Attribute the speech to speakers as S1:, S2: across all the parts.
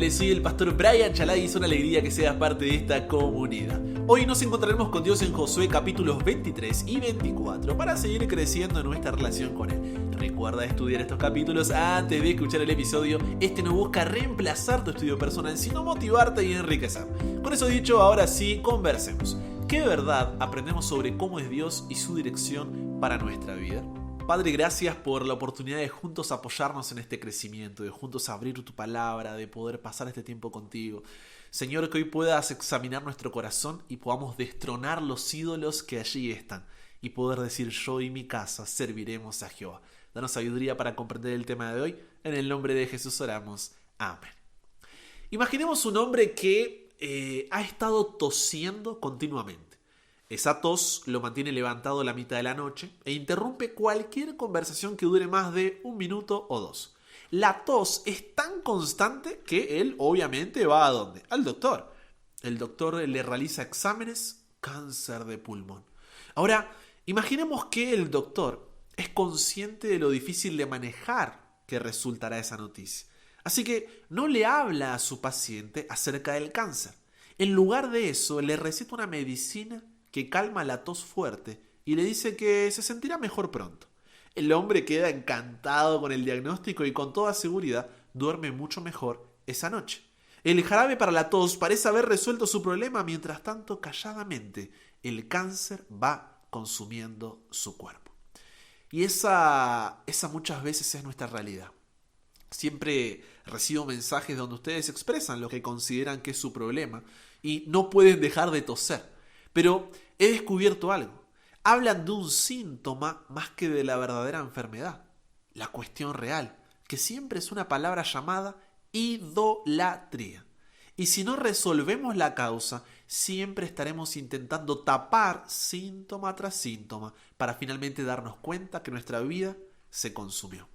S1: amables, soy el pastor Brian Chalai y es una alegría que seas parte de esta comunidad. Hoy nos encontraremos con Dios en Josué capítulos 23 y 24 para seguir creciendo en nuestra relación con Él. Recuerda estudiar estos capítulos antes de escuchar el episodio. Este no busca reemplazar tu estudio personal, sino motivarte y enriquecer. Con eso dicho, ahora sí, conversemos. ¿Qué verdad aprendemos sobre cómo es Dios y su dirección para nuestra vida? Padre, gracias por la oportunidad de juntos apoyarnos en este crecimiento, de juntos abrir tu palabra, de poder pasar este tiempo contigo. Señor, que hoy puedas examinar nuestro corazón y podamos destronar los ídolos que allí están y poder decir: yo y mi casa serviremos a Jehová. Danos sabiduría para comprender el tema de hoy. En el nombre de Jesús oramos. Amén. Imaginemos un hombre que ha estado tosiendo continuamente. Esa tos lo mantiene levantado a la mitad de la noche e interrumpe cualquier conversación que dure más de un minuto o dos. La tos es tan constante que él obviamente va ¿a dónde? Al doctor. El doctor le realiza exámenes, cáncer de pulmón. Ahora, imaginemos que el doctor es consciente de lo difícil de manejar que resultará esa noticia. Así que no le habla a su paciente acerca del cáncer. En lugar de eso, le receta una medicina que calma la tos fuerte y le dice que se sentirá mejor pronto. El hombre queda encantado con el diagnóstico y con toda seguridad duerme mucho mejor esa noche. El jarabe para la tos parece haber resuelto su problema, mientras tanto, calladamente, el cáncer va consumiendo su cuerpo. Y esa muchas veces es nuestra realidad. Siempre recibo mensajes donde ustedes expresan lo que consideran que es su problema y no pueden dejar de toser. Pero he descubierto algo. Hablan de un síntoma más que de la verdadera enfermedad. La cuestión real, que siempre es una palabra llamada idolatría. Y si no resolvemos la causa, siempre estaremos intentando tapar síntoma tras síntoma para finalmente darnos cuenta que nuestra vida se consumió.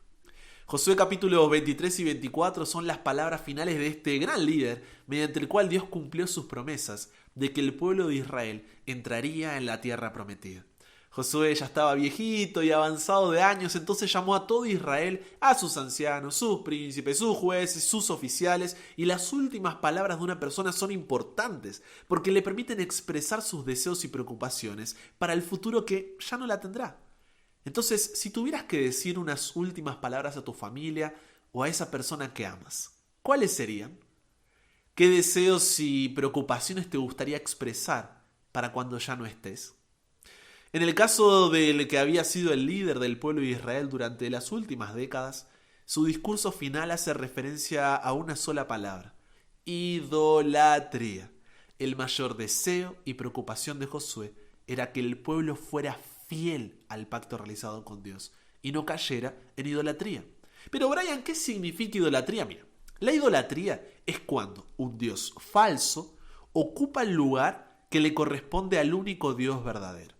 S1: Josué capítulos 23 y 24 son las palabras finales de este gran líder, mediante el cual Dios cumplió sus promesas de que el pueblo de Israel entraría en la tierra prometida. Josué ya estaba viejito y avanzado de años, entonces llamó a todo Israel, a sus ancianos, sus príncipes, sus jueces, sus oficiales, y las últimas palabras de una persona son importantes porque le permiten expresar sus deseos y preocupaciones para el futuro que ya no la tendrá. Entonces, si tuvieras que decir unas últimas palabras a tu familia o a esa persona que amas, ¿cuáles serían? ¿Qué deseos y preocupaciones te gustaría expresar para cuando ya no estés? En el caso del que había sido el líder del pueblo de Israel durante las últimas décadas, su discurso final hace referencia a una sola palabra: idolatría. El mayor deseo y preocupación de Josué era que el pueblo fuera fiel al pacto realizado con Dios y no cayera en idolatría. Pero Brian, ¿qué significa idolatría? Mira, la idolatría es cuando un Dios falso ocupa el lugar que le corresponde al único Dios verdadero.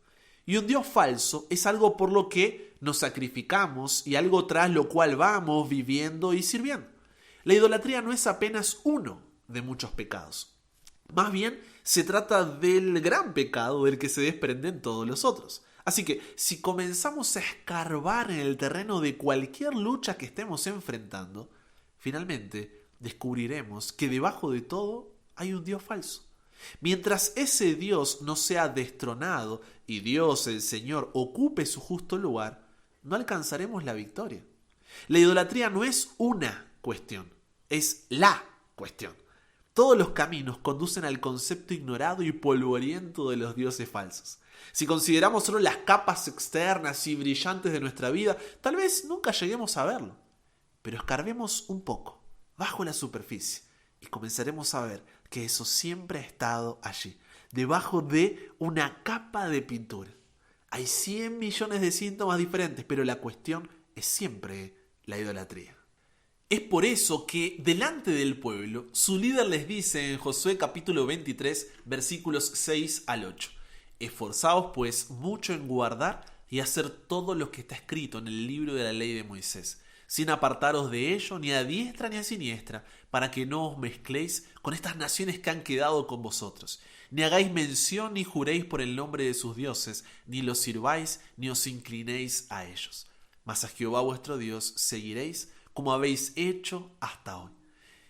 S1: Y un Dios falso es algo por lo que nos sacrificamos y algo tras lo cual vamos viviendo y sirviendo. La idolatría no es apenas uno de muchos pecados. Más bien, se trata del gran pecado del que se desprenden todos los otros. Así que, si comenzamos a escarbar en el terreno de cualquier lucha que estemos enfrentando, finalmente descubriremos que debajo de todo hay un Dios falso. Mientras ese Dios no sea destronado y Dios, el Señor, ocupe su justo lugar, no alcanzaremos la victoria. La idolatría no es una cuestión, es la cuestión. Todos los caminos conducen al concepto ignorado y polvoriento de los dioses falsos. Si consideramos solo las capas externas y brillantes de nuestra vida, tal vez nunca lleguemos a verlo. Pero escarbemos un poco, bajo la superficie, y comenzaremos a ver que eso siempre ha estado allí, debajo de una capa de pintura. Hay 100 millones de síntomas diferentes, pero la cuestión es siempre la idolatría. Es por eso que delante del pueblo, su líder les dice en Josué capítulo 23, versículos 6 al 8: esforzaos pues mucho en guardar y hacer todo lo que está escrito en el libro de la ley de Moisés, sin apartaros de ello ni a diestra ni a siniestra, para que no os mezcléis con estas naciones que han quedado con vosotros, ni hagáis mención ni juréis por el nombre de sus dioses, ni los sirváis ni os inclinéis a ellos. Mas a Jehová vuestro Dios seguiréis, como habéis hecho hasta hoy.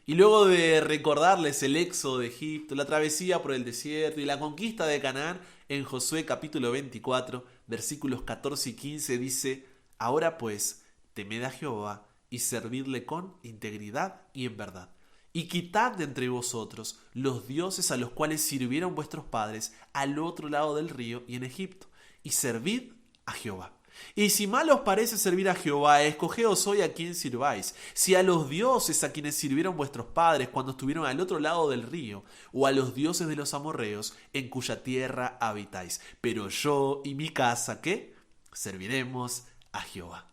S1: Y luego de recordarles el éxodo de Egipto, la travesía por el desierto y la conquista de Canaán, en Josué capítulo 24, versículos 14 y 15 dice: Ahora pues, temed a Jehová y servidle con integridad y en verdad. Y quitad de entre vosotros los dioses a los cuales sirvieron vuestros padres al otro lado del río y en Egipto, y servid a Jehová. Y si mal os parece servir a Jehová, escogeos hoy a quién sirváis, si a los dioses a quienes sirvieron vuestros padres cuando estuvieron al otro lado del río, o a los dioses de los amorreos en cuya tierra habitáis. Pero yo y mi casa, ¿qué? Serviremos a Jehová.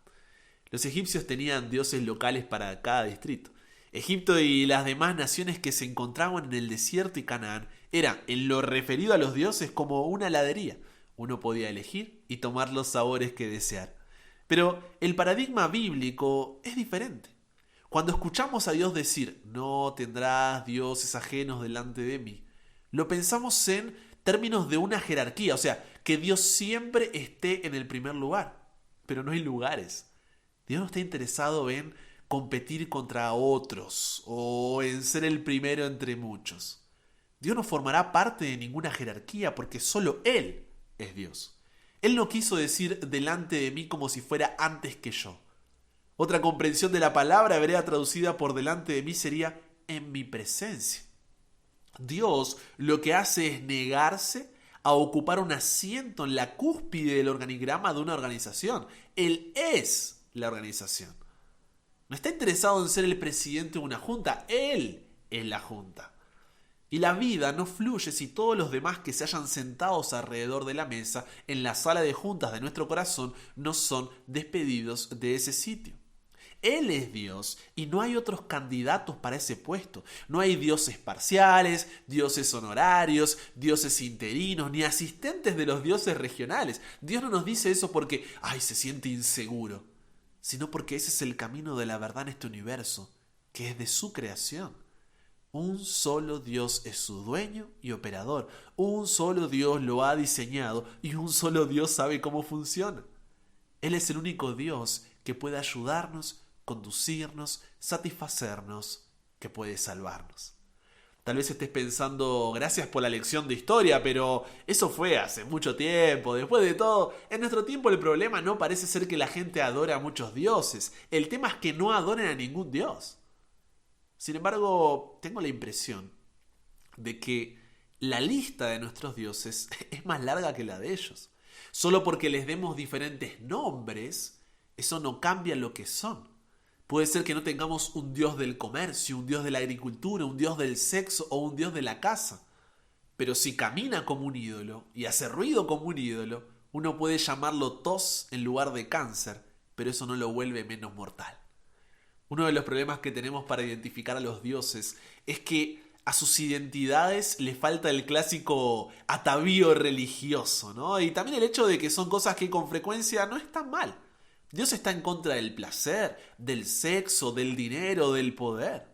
S1: Los egipcios tenían dioses locales para cada distrito. Egipto y las demás naciones que se encontraban en el desierto y Canaán eran, en lo referido a los dioses, como una heladería. Uno podía elegir y tomar los sabores que desear. Pero el paradigma bíblico es diferente. Cuando escuchamos a Dios decir: no tendrás dioses ajenos delante de mí, lo pensamos en términos de una jerarquía, o sea, que Dios siempre esté en el primer lugar. Pero no hay lugares. Dios no está interesado en competir contra otros o en ser el primero entre muchos. Dios no formará parte de ninguna jerarquía porque solo Él es Dios. Él no quiso decir delante de mí como si fuera antes que yo. Otra comprensión de la palabra hebrea traducida por delante de mí sería en mi presencia. Dios lo que hace es negarse a ocupar un asiento en la cúspide del organigrama de una organización. Él es la organización. No está interesado en ser el presidente de una junta. Él es la junta. Y la vida no fluye si todos los demás que se hayan sentados alrededor de la mesa en la sala de juntas de nuestro corazón no son despedidos de ese sitio. Él es Dios y no hay otros candidatos para ese puesto. No hay dioses parciales, dioses honorarios, dioses interinos, ni asistentes de los dioses regionales. Dios no nos dice eso porque se siente inseguro, sino porque ese es el camino de la verdad en este universo, que es de su creación. Un solo Dios es su dueño y operador. Un solo Dios lo ha diseñado y un solo Dios sabe cómo funciona. Él es el único Dios que puede ayudarnos, conducirnos, satisfacernos, que puede salvarnos. Tal vez estés pensando: gracias por la lección de historia, pero eso fue hace mucho tiempo. Después de todo, en nuestro tiempo el problema no parece ser que la gente adore a muchos dioses. El tema es que no adoren a ningún dios. Sin embargo, tengo la impresión de que la lista de nuestros dioses es más larga que la de ellos. Solo porque les demos diferentes nombres, eso no cambia lo que son. Puede ser que no tengamos un dios del comercio, un dios de la agricultura, un dios del sexo o un dios de la casa. Pero si camina como un ídolo y hace ruido como un ídolo, uno puede llamarlo tos en lugar de cáncer, pero eso no lo vuelve menos mortal. Uno de los problemas que tenemos para identificar a los dioses es que a sus identidades le falta el clásico atavío religioso, ¿no? Y también el hecho de que son cosas que con frecuencia no están mal. Dios está en contra del placer, del sexo, del dinero, del poder.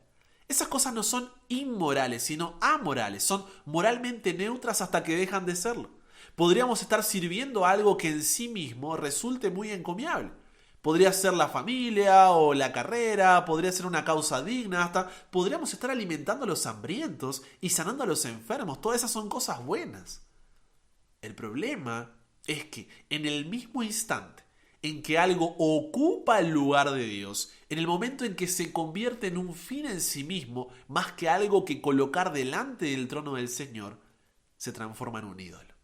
S1: Esas cosas no son inmorales, sino amorales. Son moralmente neutras hasta que dejan de serlo. Podríamos estar sirviendo a algo que en sí mismo resulte muy encomiable. Podría ser la familia o la carrera, podría ser una causa digna, hasta podríamos estar alimentando a los hambrientos y sanando a los enfermos. Todas esas son cosas buenas. El problema es que en el mismo instante en que algo ocupa el lugar de Dios, en el momento en que se convierte en un fin en sí mismo, más que algo que colocar delante del trono del Señor, se transforma en un ídolo.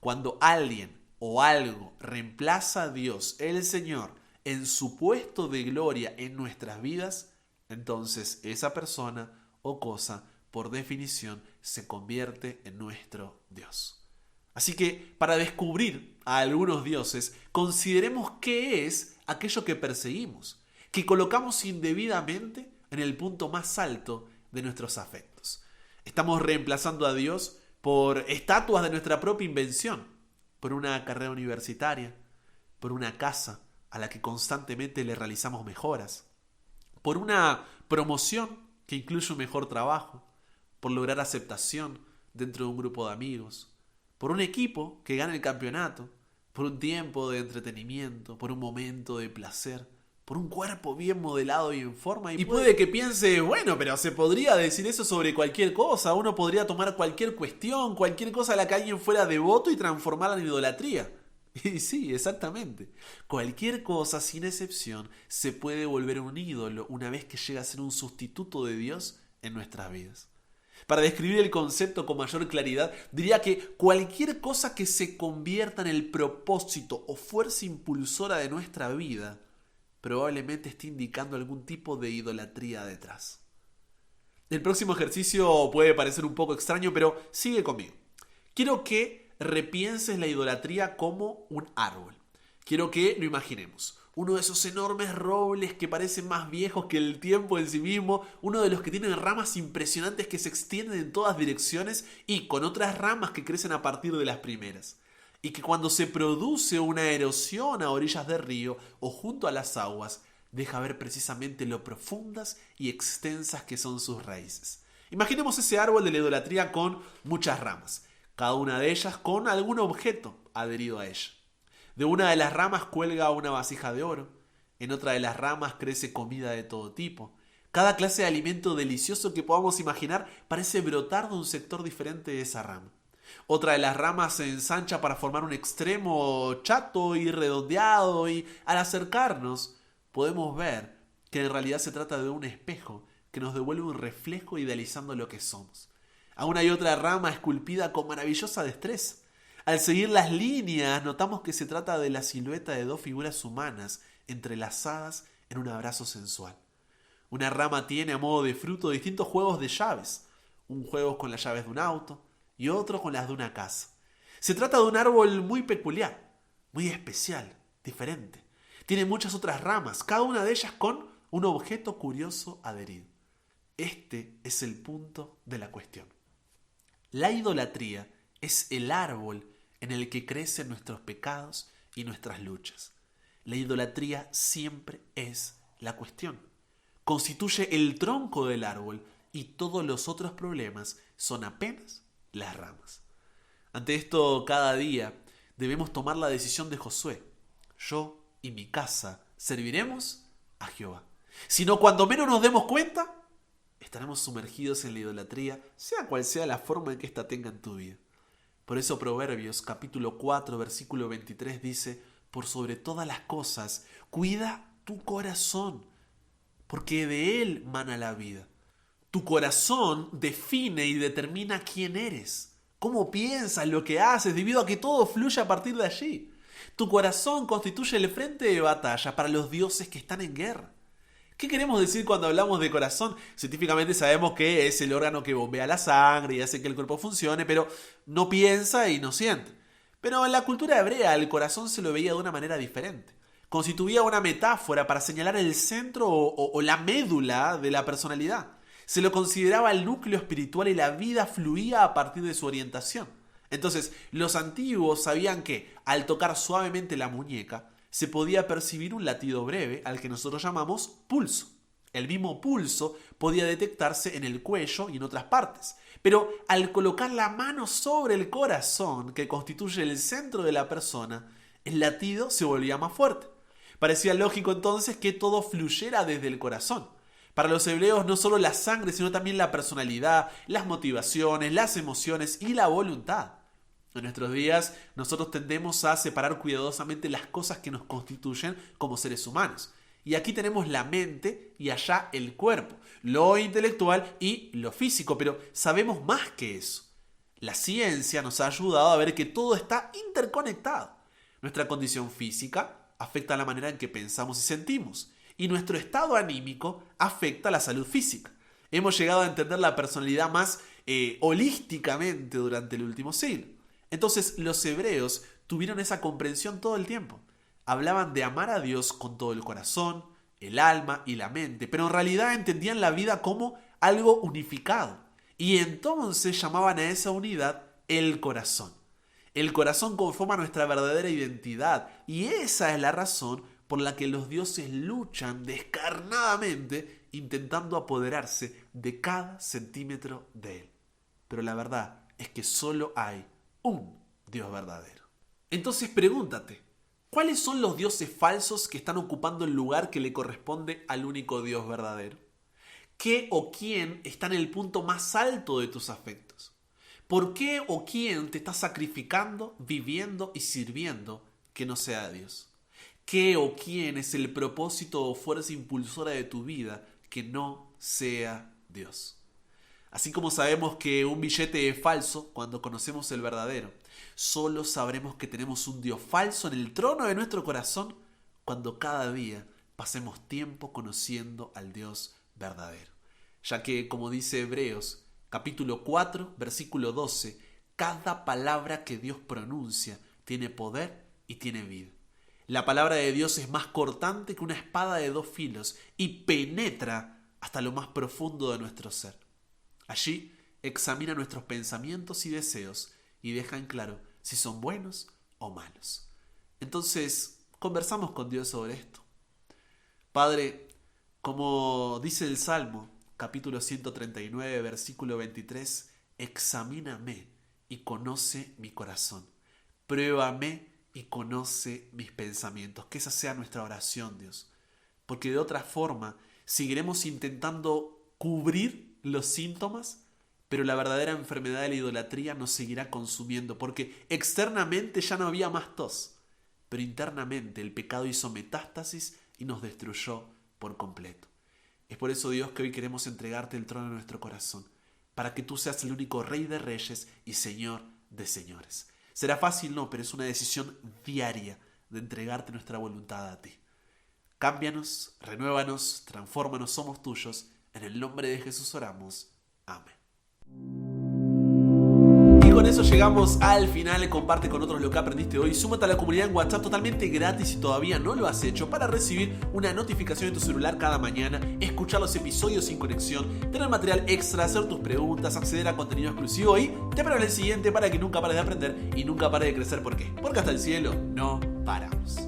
S1: Cuando alguien o algo reemplaza a Dios, el Señor, en su puesto de gloria en nuestras vidas, entonces esa persona o cosa, por definición, se convierte en nuestro Dios. Así que, para descubrir a algunos dioses, consideremos qué es aquello que perseguimos, que colocamos indebidamente en el punto más alto de nuestros afectos. Estamos reemplazando a Dios por estatuas de nuestra propia invención, por una carrera universitaria, por una casa a la que constantemente le realizamos mejoras, por una promoción que incluye un mejor trabajo, por lograr aceptación dentro de un grupo de amigos, por un equipo que gane el campeonato, por un tiempo de entretenimiento, por un momento de placer, por un cuerpo bien modelado y en forma. Y puede que piense, bueno, pero se podría decir eso sobre cualquier cosa. Uno podría tomar cualquier cuestión, cualquier cosa a la que alguien fuera devoto y transformarla en idolatría. Y sí, exactamente. Cualquier cosa, sin excepción, se puede volver un ídolo una vez que llega a ser un sustituto de Dios en nuestras vidas. Para describir el concepto con mayor claridad, diría que cualquier cosa que se convierta en el propósito o fuerza impulsora de nuestra vida probablemente esté indicando algún tipo de idolatría detrás. El próximo ejercicio puede parecer un poco extraño, pero sigue conmigo. Quiero que repienses la idolatría como un árbol. Quiero que lo imaginemos. Uno de esos enormes robles que parecen más viejos que el tiempo en sí mismo, uno de los que tienen ramas impresionantes que se extienden en todas direcciones y con otras ramas que crecen a partir de las primeras. Y que cuando se produce una erosión a orillas del río o junto a las aguas, deja ver precisamente lo profundas y extensas que son sus raíces. Imaginemos ese árbol de la idolatría con muchas ramas, cada una de ellas con algún objeto adherido a ella. De una de las ramas cuelga una vasija de oro, en otra de las ramas crece comida de todo tipo. Cada clase de alimento delicioso que podamos imaginar parece brotar de un sector diferente de esa rama. Otra de las ramas se ensancha para formar un extremo chato y redondeado, y al acercarnos podemos ver que en realidad se trata de un espejo que nos devuelve un reflejo idealizando lo que somos. Aún hay otra rama esculpida con maravillosa destreza. Al seguir las líneas notamos que se trata de la silueta de dos figuras humanas entrelazadas en un abrazo sensual. Una rama tiene a modo de fruto distintos juegos de llaves. Un juego con las llaves de un auto y otro con las de una casa. Se trata de un árbol muy peculiar, muy especial, diferente. Tiene muchas otras ramas, cada una de ellas con un objeto curioso adherido. Este es el punto de la cuestión. La idolatría es el árbol en el que crecen nuestros pecados y nuestras luchas. La idolatría siempre es la cuestión. Constituye el tronco del árbol y todos los otros problemas son apenas las ramas. Ante esto, cada día debemos tomar la decisión de Josué. Yo y mi casa serviremos a Jehová. Si no, cuando menos nos demos cuenta, estaremos sumergidos en la idolatría, sea cual sea la forma en que ésta tenga en tu vida. Por eso Proverbios capítulo 4 versículo 23 dice: por sobre todas las cosas, cuida tu corazón, porque de él mana la vida. Tu corazón define y determina quién eres, cómo piensas, lo que haces, debido a que todo fluye a partir de allí. Tu corazón constituye el frente de batalla para los dioses que están en guerra. ¿Qué queremos decir cuando hablamos de corazón? Científicamente sabemos que es el órgano que bombea la sangre y hace que el cuerpo funcione, pero no piensa y no siente. Pero en la cultura hebrea el corazón se lo veía de una manera diferente. Constituía una metáfora para señalar el centro o la médula de la personalidad. Se lo consideraba el núcleo espiritual y la vida fluía a partir de su orientación. Entonces, los antiguos sabían que, al tocar suavemente la muñeca, se podía percibir un latido breve al que nosotros llamamos pulso. El mismo pulso podía detectarse en el cuello y en otras partes. Pero al colocar la mano sobre el corazón, que constituye el centro de la persona, el latido se volvía más fuerte. Parecía lógico entonces que todo fluyera desde el corazón. Para los hebreos no solo la sangre, sino también la personalidad, las motivaciones, las emociones y la voluntad. En nuestros días nosotros tendemos a separar cuidadosamente las cosas que nos constituyen como seres humanos. Y aquí tenemos la mente y allá el cuerpo, lo intelectual y lo físico, pero sabemos más que eso. La ciencia nos ha ayudado a ver que todo está interconectado. Nuestra condición física afecta la manera en que pensamos y sentimos, y nuestro estado anímico afecta la salud física. Hemos llegado a entender la personalidad más holísticamente durante el último siglo. Entonces los hebreos tuvieron esa comprensión todo el tiempo. Hablaban de amar a Dios con todo el corazón, el alma y la mente, pero en realidad entendían la vida como algo unificado. Y entonces llamaban a esa unidad el corazón. El corazón conforma nuestra verdadera identidad y esa es la razón por la que los dioses luchan descarnadamente intentando apoderarse de cada centímetro de él. Pero la verdad es que solo hay un Dios verdadero. Entonces pregúntate, ¿Cuáles son los dioses falsos que están ocupando el lugar que le corresponde al único Dios verdadero? ¿Qué o quién está en el punto más alto de tus afectos? ¿Por qué o quién te está sacrificando, viviendo y sirviendo que no sea Dios? ¿Qué o quién es el propósito o fuerza impulsora de tu vida que no sea Dios? Así como sabemos que un billete es falso cuando conocemos el verdadero, solo sabremos que tenemos un Dios falso en el trono de nuestro corazón cuando cada día pasemos tiempo conociendo al Dios verdadero. Ya que, como dice Hebreos, capítulo 4, versículo 12, cada palabra que Dios pronuncia tiene poder y tiene vida. La palabra de Dios es más cortante que una espada de 2 filos y penetra hasta lo más profundo de nuestro ser. Allí examina nuestros pensamientos y deseos y deja en claro si son buenos o malos. Entonces, conversamos con Dios sobre esto. Padre, como dice el Salmo, capítulo 139, versículo 23, examíname y conoce mi corazón. Pruébame y conoce mis pensamientos. Que esa sea nuestra oración, Dios. Porque de otra forma, seguiremos intentando cubrir los síntomas, pero la verdadera enfermedad de la idolatría nos seguirá consumiendo, porque externamente ya no había más tos, pero internamente el pecado hizo metástasis y nos destruyó por completo. Es por eso, Dios, que hoy queremos entregarte el trono de nuestro corazón, para que tú seas el único Rey de Reyes y Señor de Señores. Será fácil, no, pero es una decisión diaria de entregarte nuestra voluntad a ti. Cámbianos, renuévanos, transfórmanos, somos tuyos. En el nombre de Jesús oramos. Amén. Y con eso llegamos al final. Comparte con otros lo que aprendiste hoy. Súmate a la comunidad en WhatsApp totalmente gratis si todavía no lo has hecho, para recibir una notificación en tu celular cada mañana, escuchar los episodios sin conexión, tener material extra, hacer tus preguntas, acceder a contenido exclusivo. Y te espero en el siguiente para que nunca pares de aprender y nunca pares de crecer. ¿Por qué? Porque hasta el cielo no paramos.